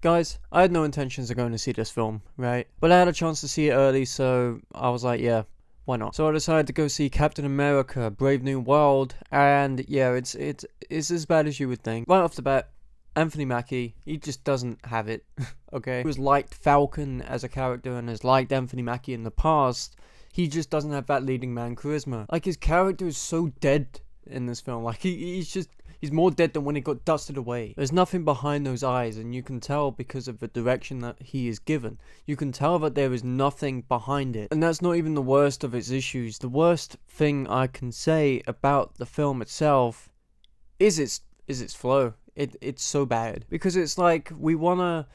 Guys, I had no intentions of going to see this film, right? But I had a chance to see it early, so I was like, yeah, why not? So I decided to go see Captain America: Brave New World, and yeah, it's as bad as you would think. Right off the bat, Anthony Mackie, he just doesn't have it. Okay, he was liked Falcon as a character and has liked Anthony Mackie in the past. He just doesn't have that leading man charisma. Like, his character is so dead in this film. Like, he's more dead than when he got dusted away. There's nothing behind those eyes, and you can tell because of the direction that he is given. You can tell that there is nothing behind it. And that's not even the worst of its issues. The worst thing I can say about the film itself is its flow. It's so bad. Because it's like we wanna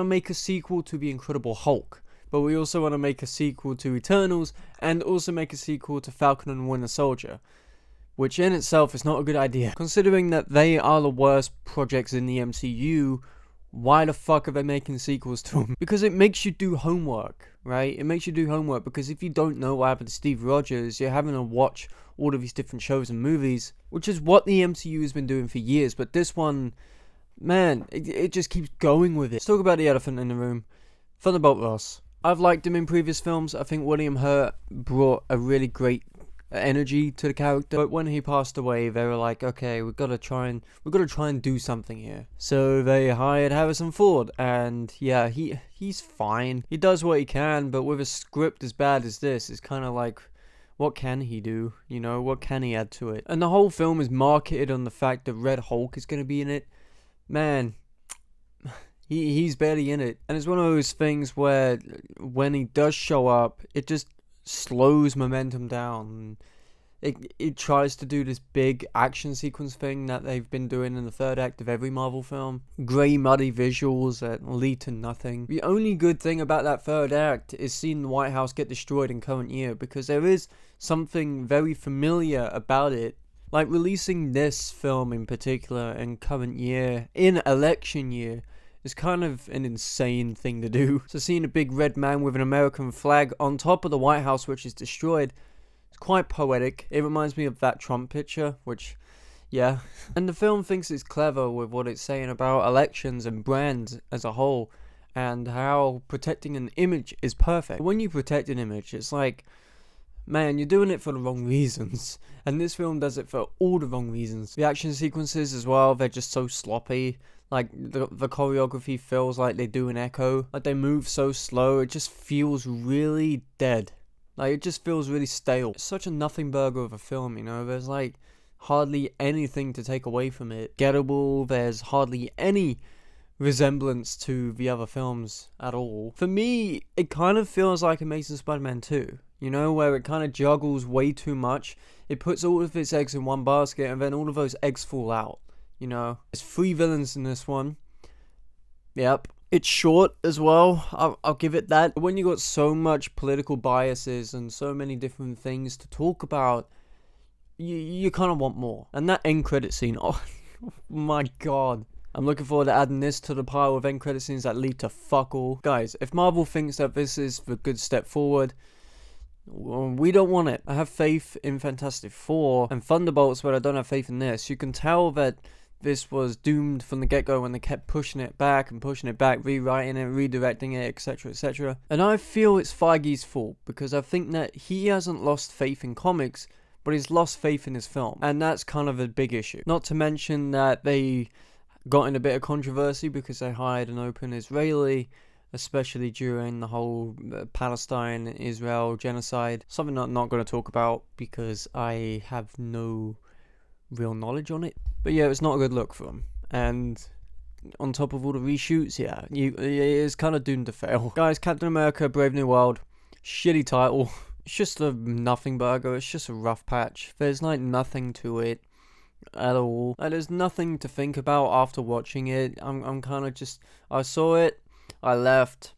make a sequel to The Incredible Hulk, but we also want to make a sequel to Eternals, and also make a sequel to Falcon and Winter Soldier, which in itself is not a good idea. Considering that they are the worst projects in the MCU, why the fuck are they making sequels to them? Because it makes you do homework, right? It makes you do homework, because if you don't know what happened to Steve Rogers, you're having to watch all of these different shows and movies, which is what the MCU has been doing for years, but this one, man, it just keeps going with it. Let's talk about the elephant in the room. Thunderbolt Ross. I've liked him in previous films. I think William Hurt brought a really great energy to the character, but when he passed away, they were like, okay, we've got to try and do something here. So they hired Harrison Ford, and yeah, he's fine. He does what he can, but with a script as bad as this, it's kind of like, what can he do? You know, what can he add to it? And the whole film is marketed on the fact that Red Hulk is going to be in it. Man, he's barely in it. And it's one of those things where when he does show up, it just slows momentum down. It tries to do this big action sequence thing that they've been doing in the third act of every Marvel film. Grey, muddy visuals that lead to nothing. The only good thing about that third act is seeing the White House get destroyed in current year, because there is something very familiar about it. Like, releasing this film in particular in current year, in election year, is kind of an insane thing to do. So seeing a big red man with an American flag on top of the White House, which is destroyed, is quite poetic. It reminds me of that Trump picture, which, yeah. And the film thinks it's clever with what it's saying about elections and brands as a whole, and how protecting an image is perfect. When you protect an image, it's like, man, you're doing it for the wrong reasons. And this film does it for all the wrong reasons. The action sequences as well, they're just so sloppy. Like, the choreography feels like they do an Echo. Like, they move so slow, it just feels really dead. Like, it just feels really stale. It's such a nothing burger of a film, you know? There's, like, hardly anything to take away from it. Gettable, there's hardly any resemblance to the other films at all. For me, it kind of feels like Amazing Spider-Man 2. You know, where it kind of juggles way too much. It puts all of its eggs in one basket, and then all of those eggs fall out. You know, there's 3 villains in this one. Yep. It's short as well, I'll give it that. When you got so much political biases and so many different things to talk about, you kind of want more. And that end credit scene, oh my god. I'm looking forward to adding this to the pile of end credit scenes that lead to fuck all. Guys, if Marvel thinks that this is the good step forward, well, we don't want it. I have faith in Fantastic Four and Thunderbolts, but I don't have faith in this. You can tell that this was doomed from the get-go when they kept pushing it back, rewriting it, redirecting it, etc, etc. And I feel it's Feige's fault, because I think that he hasn't lost faith in comics, but he's lost faith in his film. And that's kind of a big issue. Not to mention that they got in a bit of controversy because they hired an open Israeli, especially during the whole Palestine-Israel genocide. Something I'm not going to talk about because I have no real knowledge on it. But yeah, it's not a good look for them. And on top of all the reshoots, yeah, it's kind of doomed to fail. Guys, Captain America: Brave New World, shitty title. It's just a nothing burger. It's just a rough patch. There's like nothing to it at all. And there's nothing to think about after watching it. I'm kind of just, I saw it, I left,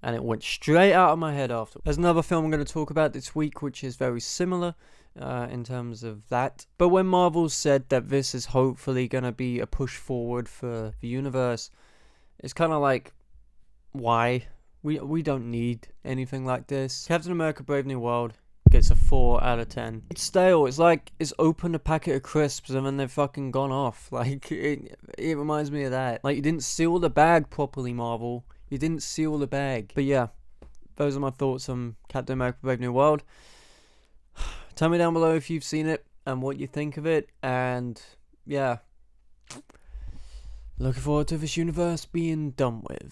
and it went straight out of my head after. There's another film I'm going to talk about this week, which is very similar in terms of that. But when Marvel said that this is hopefully going to be a push forward for the universe, it's kind of like, why? We don't need anything like this. Captain America: Brave New World gets a 4 out of 10. It's stale. It's like it's opened a packet of crisps and then they've fucking gone off. Like, it reminds me of that. Like, you didn't seal the bag properly, Marvel. You didn't seal the bag. But yeah, those are my thoughts on Captain America Brave New World. Tell me down below if you've seen it and what you think of it. And yeah, looking forward to this universe being done with.